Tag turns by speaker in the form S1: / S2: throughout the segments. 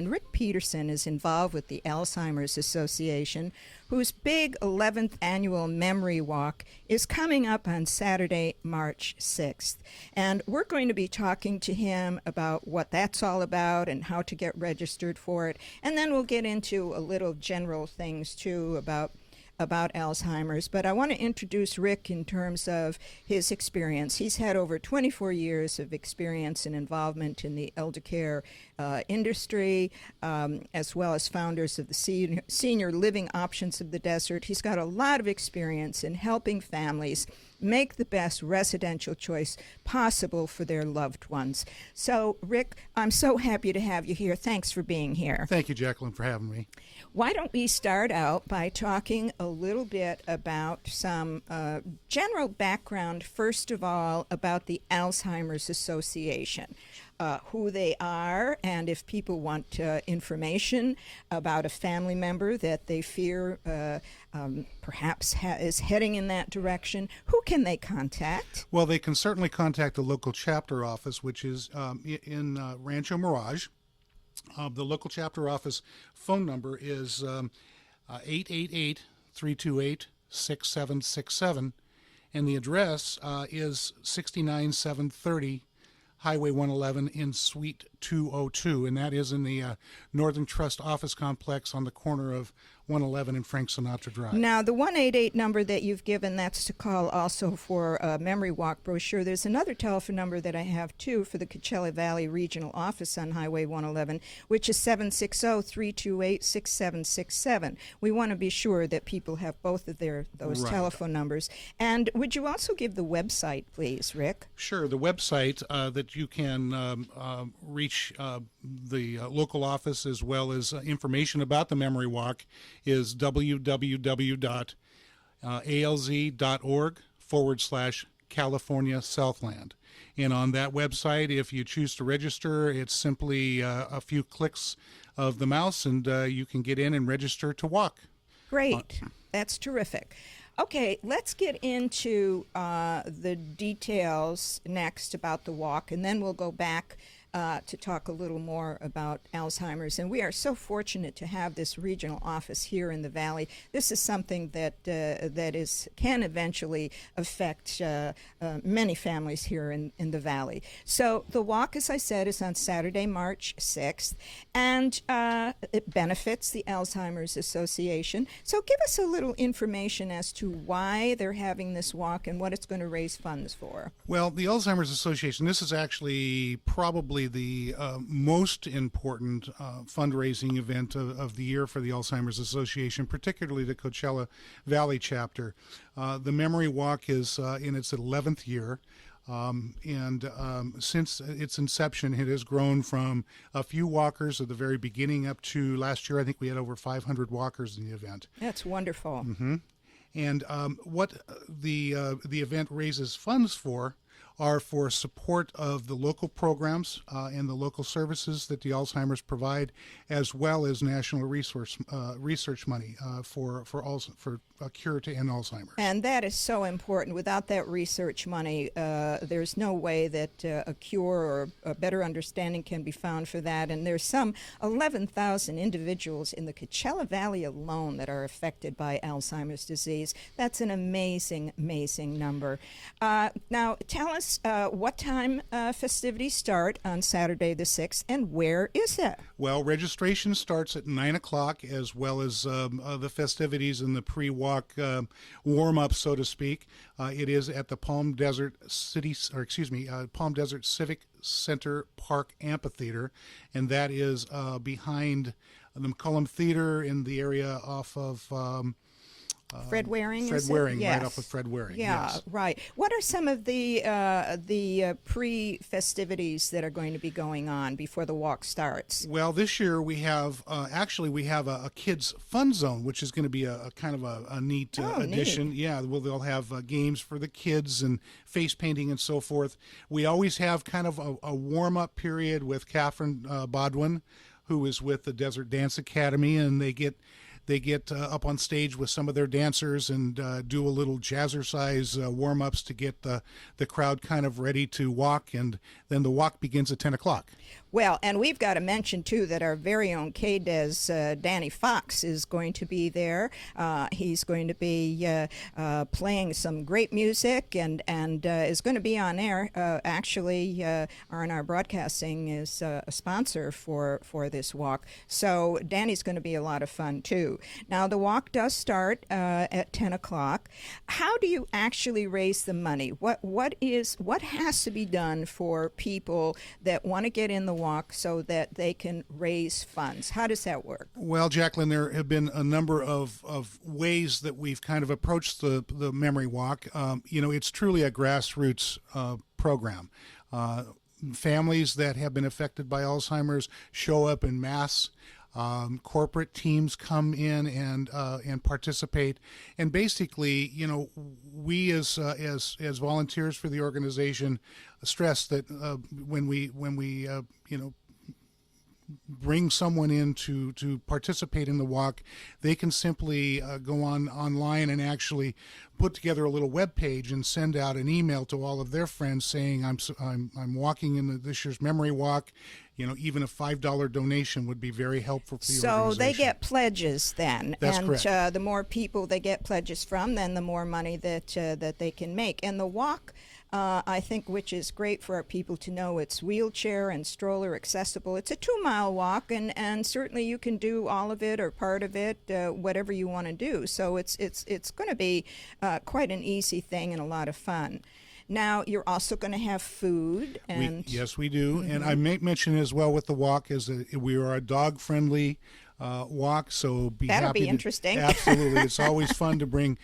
S1: And Rick Peterson is involved with the Alzheimer's Association, whose big 11th annual memory walk is coming up on Saturday, March 6th. And we're going to be talking to him about what that's all about and how to get registered for it. And then we'll get into a little general things, too, about Alzheimer's. But I want to introduce Rick in terms of his experience. He's had over 24 years of experience and involvement in the elder care industry, as well as founders of the Senior Living Options of the Desert. He's got a lot of experience in helping families make the best residential choice possible for their loved ones. So, Rick, I'm so happy to have you here. Thanks for being here.
S2: Thank you, Jacqueline, for having me.
S1: Why don't we start out by talking a little bit about some general background, first of all, about the Alzheimer's Association. Who they are, and if people want information about a family member that they fear perhaps is heading in that direction, who can they contact?
S2: Well, they can certainly contact the local chapter office, which is in Rancho Mirage. The local chapter office phone number is 888-328-6767, and the address is 69730 Highway 111 in Suite 202, and that is in the Northern Trust Office Complex on the corner of 111 and Frank Sinatra Drive.
S1: Now, the 188 number that you've given, that's to call also for a memory walk brochure. There's another telephone number that I have, too, for the Coachella Valley Regional Office on Highway 111, which is 760-328-6767. We want to be sure that people have both of those telephone numbers. And would you also give the website, please, Rick?
S2: Sure. The website that you can reach the local office as well as information about the memory walk is www.alz.org/California Southland. And on that website, if you choose to register, it's simply a few clicks of the mouse and you can get in and register to walk.
S1: Great. That's terrific. Okay, let's get into the details next about the walk, and then we'll go back to talk a little more about Alzheimer's. And we are so fortunate to have this regional office here in the Valley. This is something that can eventually affect many families here in the Valley. So the walk, as I said, is on Saturday, March 6th, and it benefits the Alzheimer's Association. So give us a little information as to why they're having this walk and what it's going to raise funds for.
S2: Well, the Alzheimer's Association, this is actually probably the most important fundraising event of the year for the Alzheimer's Association, particularly the Coachella Valley chapter. The Memory Walk is in its 11th year. And since its inception, it has grown from a few walkers at the very beginning up to last year, I think we had over 500 walkers in the event.
S1: That's wonderful.
S2: Mm-hmm. And what the event raises funds for are for support of the local programs and the local services that the Alzheimer's provide, as well as national research money for a cure to end Alzheimer's.
S1: And that is so important. Without that research money, there's no way that a cure or a better understanding can be found for that. And there's some 11,000 individuals in the Coachella Valley alone that are affected by Alzheimer's disease. That's an amazing, amazing number. Now, tell us what time festivities start on Saturday the 6th, and where is it?
S2: Well, registration starts at 9 o'clock, as well as the festivities and the pre-walk warm-up, so to speak. It is at the Palm Desert Palm Desert Civic Center Park Amphitheater, and that is behind the McCollum Theater in the area off of
S1: Fred Waring,
S2: Fred
S1: is it?
S2: Waring,
S1: Yes.
S2: right off of Fred Waring.
S1: Yeah,
S2: yes.
S1: Right. What are some of the pre-festivities that are going to be going on before the walk starts?
S2: Well, this year we have a kids fun zone, which is going to be a kind of a neat addition.
S1: Neat.
S2: Yeah, well, they'll have games for the kids and face painting and so forth. We always have kind of a warm-up period with Catherine Bodwin, who is with the Desert Dance Academy, and they get they get up on stage with some of their dancers and do a little jazzercise warm-ups to get the crowd kind of ready to walk, and then the walk begins at 10 o'clock.
S1: Well, and we've got to mention, too, that our very own KDES, Danny Fox, is going to be there. He's going to be playing some great music and is going to be on air. Actually, R&R Broadcasting is a sponsor for this walk. So Danny's going to be a lot of fun, too. Now, the walk does start at 10 o'clock. How do you actually raise the money? What has to be done for people that want to get in the walk so that they can raise funds? How does that work?
S2: Well, Jacqueline, there have been a number of ways that we've kind of approached the memory walk. It's truly a grassroots program. Families that have been affected by Alzheimer's show up in mass. Corporate teams come in and participate, and basically, we as volunteers for the organization stress that when we bring someone in to participate in the walk, they can simply go online and actually put together a little web page and send out an email to all of their friends saying, I'm walking in this year's memory walk. Even a $5 donation would be very helpful for the organization.
S1: So they get pledges then.
S2: That's correct.
S1: The more people they get pledges from, then the more money that they can make. And the walk, I think, which is great for our people to know, it's wheelchair and stroller accessible. It's a 2-mile walk, and certainly you can do all of it or part of it, whatever you want to do. So it's going to be quite an easy thing and a lot of fun. Now, you're also going to have food.
S2: Yes, we do. Mm-hmm. And I may mention as well with the walk is that we are a dog-friendly walk, so
S1: that'll be interesting.
S2: Absolutely. It's always fun to bring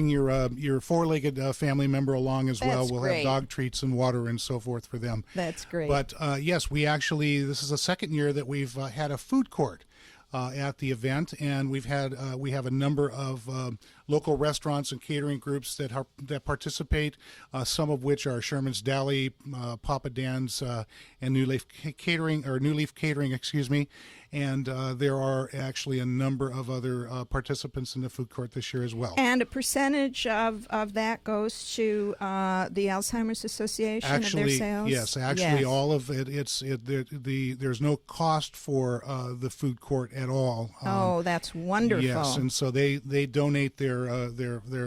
S2: your four-legged family member along as well. We'll have dog treats and water and so forth for them.
S1: That's great.
S2: But yes, this is the second year that we've had a food court at the event, and we have a number of local restaurants and catering groups that participate. Some of which are Sherman's Deli, Papa Dan's, and New Leaf Catering, excuse me. And there are actually a number of other participants in the food court this year as well.
S1: And a percentage of that goes to the Alzheimer's Association of their sales?
S2: Yes, actually all of it. There's no cost for the food court at all.
S1: That's wonderful.
S2: Yes, and so they donate their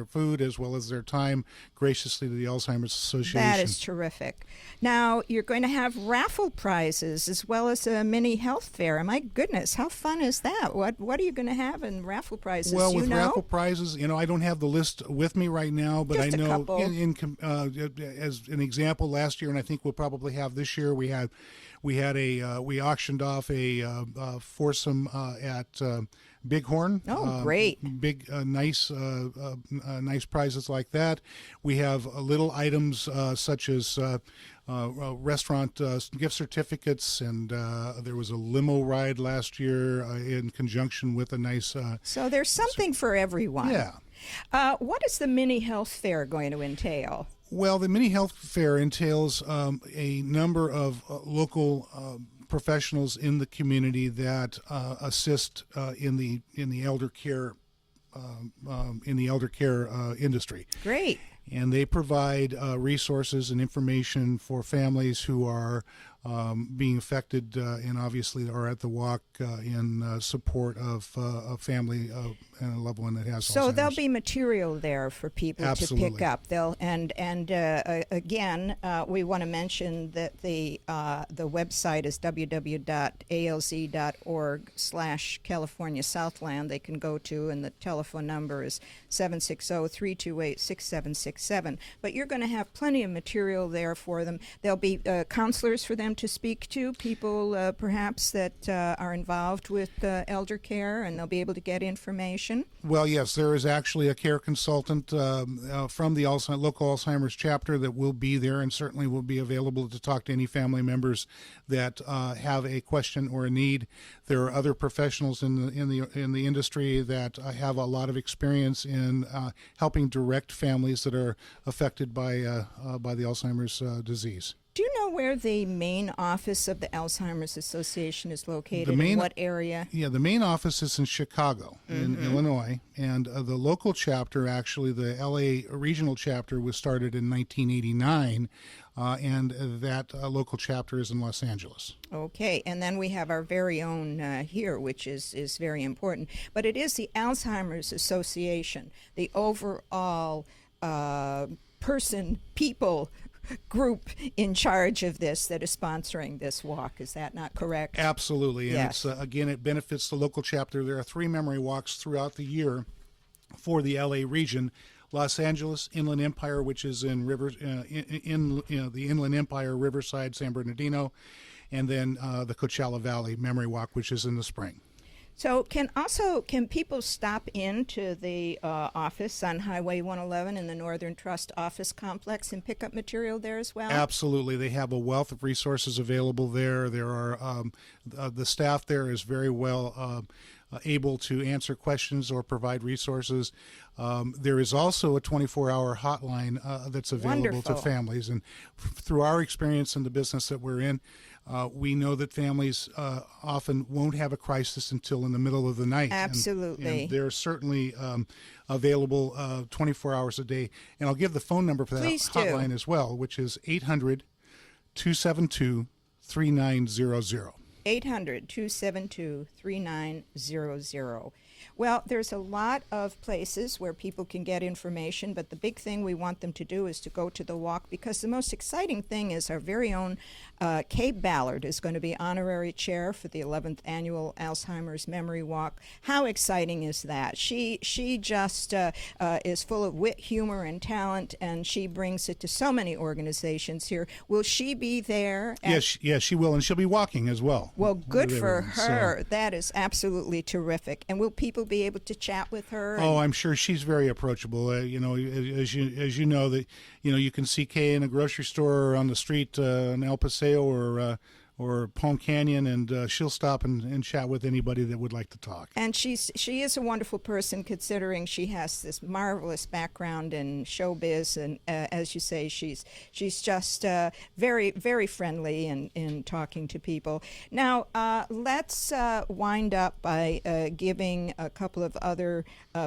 S2: food as well as their time graciously to the Alzheimer's Association.
S1: That is terrific. Now, you're going to have raffle prizes as well as a mini health fair. My goodness, how fun is that? What are you going to have in raffle prizes?
S2: Well, with raffle prizes, I don't have the list with me right now, but
S1: just
S2: I know
S1: as
S2: an example, last year, and I think we'll probably have this year, we auctioned off a foursome at Bighorn.
S1: Oh, great!
S2: Big, nice prizes like that. We have little items such as restaurant gift certificates, and there was a limo ride last year in conjunction with a nice.
S1: So there's something for everyone.
S2: Yeah.
S1: What is the mini health fair going to entail?
S2: Well, the mini health fair entails a number of local professionals in the community that assist in the elder care industry.
S1: Great.
S2: And they provide resources and information for families who are being affected and obviously are at the walk in support of a family and a loved one that has Alzheimer's.
S1: So there'll be material there for people
S2: Absolutely.
S1: to pick up. Again, we want to mention that the website is www.alz.org/California Southland. They can go to, and the telephone number is 760-328-6767. But you're going to have plenty of material there for them. There'll be counselors for them to speak to, people perhaps that are involved with elder care, and they'll be able to get information.
S2: Well, yes, there is actually a care consultant from the local Alzheimer's chapter that will be there and certainly will be available to talk to any family members that have a question or a need. There are other professionals in the industry that have a lot of experience in helping direct families that are affected by the Alzheimer's disease.
S1: Do you know where the main office of the Alzheimer's Association is located?
S2: The main,
S1: in what area?
S2: Yeah, the main office is in Chicago, in Illinois, and the local chapter, actually, the LA regional chapter, was started in 1989, and that local chapter is in Los Angeles.
S1: Okay, and then we have our very own here, which is very important. But it is the Alzheimer's Association, the overall people group in charge of this that is sponsoring this walk. Is that not correct?
S2: Absolutely. And
S1: yes.
S2: It's, again, it benefits the local chapter. There are 3 memory walks throughout the year for the LA region. Los Angeles, Inland Empire, which is in the Inland Empire, Riverside, San Bernardino, and then the Coachella Valley Memory Walk, which is in the spring.
S1: So can people stop into the office on Highway 111 in the Northern Trust office complex and pick up material there as well?
S2: Absolutely. They have a wealth of resources available there. There are the staff there is very well able to answer questions or provide resources. There is also a 24-hour hotline that's available
S1: Wonderful.
S2: to families. And through our experience in the business that we're in, we know that families often won't have a crisis until in the middle of the night.
S1: Absolutely.
S2: And they're certainly available 24 hours a day. And I'll give the phone number for that hotline as well, which is 800-272-3900.
S1: 800-272-3900. Well, there's a lot of places where people can get information, but the big thing we want them to do is to go to the walk, because the most exciting thing is our very own Kay Ballard is going to be honorary chair for the 11th annual Alzheimer's Memory Walk. How exciting is that? She just is full of wit, humor, and talent, and she brings it to so many organizations here. Will she be there?
S2: Yes, she will, and she'll be walking as well.
S1: Well, good for her. That is absolutely terrific. And will people be able to chat with her?
S2: Oh, I'm sure she's very approachable. As you know, that you can see Kay in a grocery store or on the street in El Paseo or Palm Canyon, and she'll stop and chat with anybody that would like to talk.
S1: And she is a wonderful person, considering she has this marvelous background in showbiz, and as you say, she's just very, very friendly in talking to people. Now, let's wind up by giving a couple of other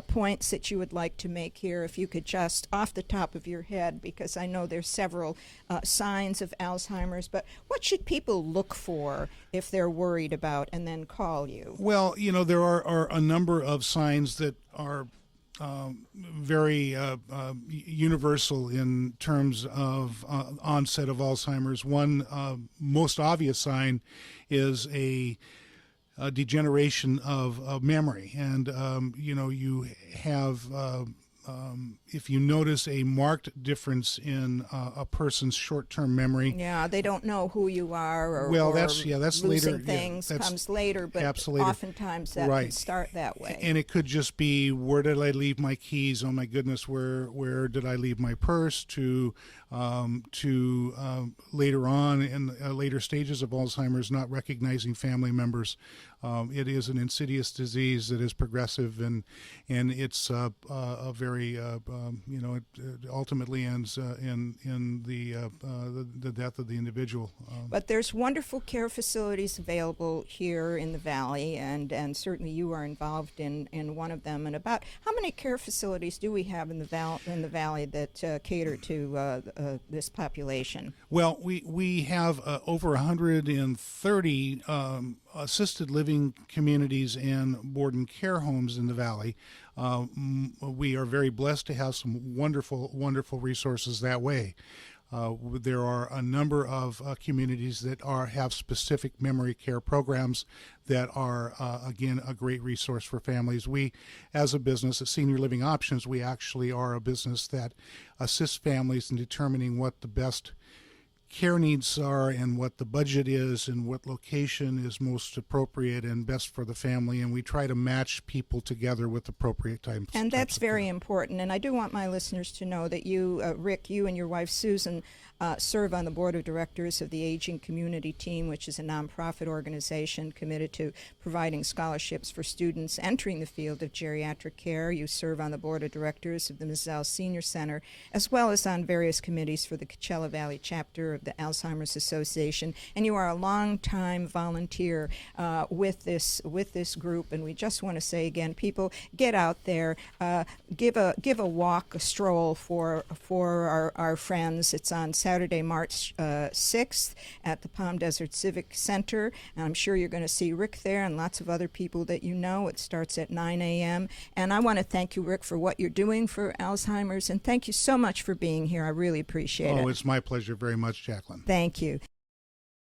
S1: points that you would like to make here, if you could just, off the top of your head, because I know there's several signs of Alzheimer's, but what should people look for if they're worried about and then call you?
S2: Well, there are a number of signs that are very universal in terms of onset of Alzheimer's. One most obvious sign is a degeneration of memory, and you have if you notice a marked difference in a person's short-term memory.
S1: Yeah, they don't know who you are, or
S2: that's
S1: losing
S2: later.
S1: Things comes later, but oftentimes that can start that way.
S2: And it could just be, where did I leave my keys? Oh my goodness, where did I leave my purse? To later on in later stages of Alzheimer's, not recognizing family members. It is an insidious disease that is progressive, and it's a very it ultimately ends in the death of the individual.
S1: But there's wonderful care facilities available here in the Valley, and certainly you are involved in one of them. And about how many care facilities do we have in the Valley that cater to this population?
S2: Well, we have over 130 assisted living communities and board and care homes in the Valley. We are very blessed to have some wonderful, wonderful resources that way. There are a number of communities that have specific memory care programs that are, again, a great resource for families. We, as a business, at Senior Living Options, we actually are a business that assists families in determining what the best care needs are and what the budget is and what location is most appropriate and best for the family, and we try to match people together with appropriate types.
S1: And that's very important. And I do want my listeners to know that you, Rick, you and your wife Susan serve on the board of directors of the Aging Community Team, which is a nonprofit organization committed to providing scholarships for students entering the field of geriatric care. You serve on the board of directors of the Mizell Senior Center, as well as on various committees for the Coachella Valley chapter of the Alzheimer's Association, and you are a long-time volunteer with this group. And we just want to say again, people, get out there, give a walk, a stroll for our friends. It's on Saturday, March 6th at the Palm Desert Civic Center. And I'm sure you're going to see Rick there and lots of other people that you know. It starts at 9 a.m. And I want to thank you, Rick, for what you're doing for Alzheimer's. And thank you so much for being here. I really appreciate it.
S2: Oh, it's my pleasure very much, Jacqueline.
S1: Thank you.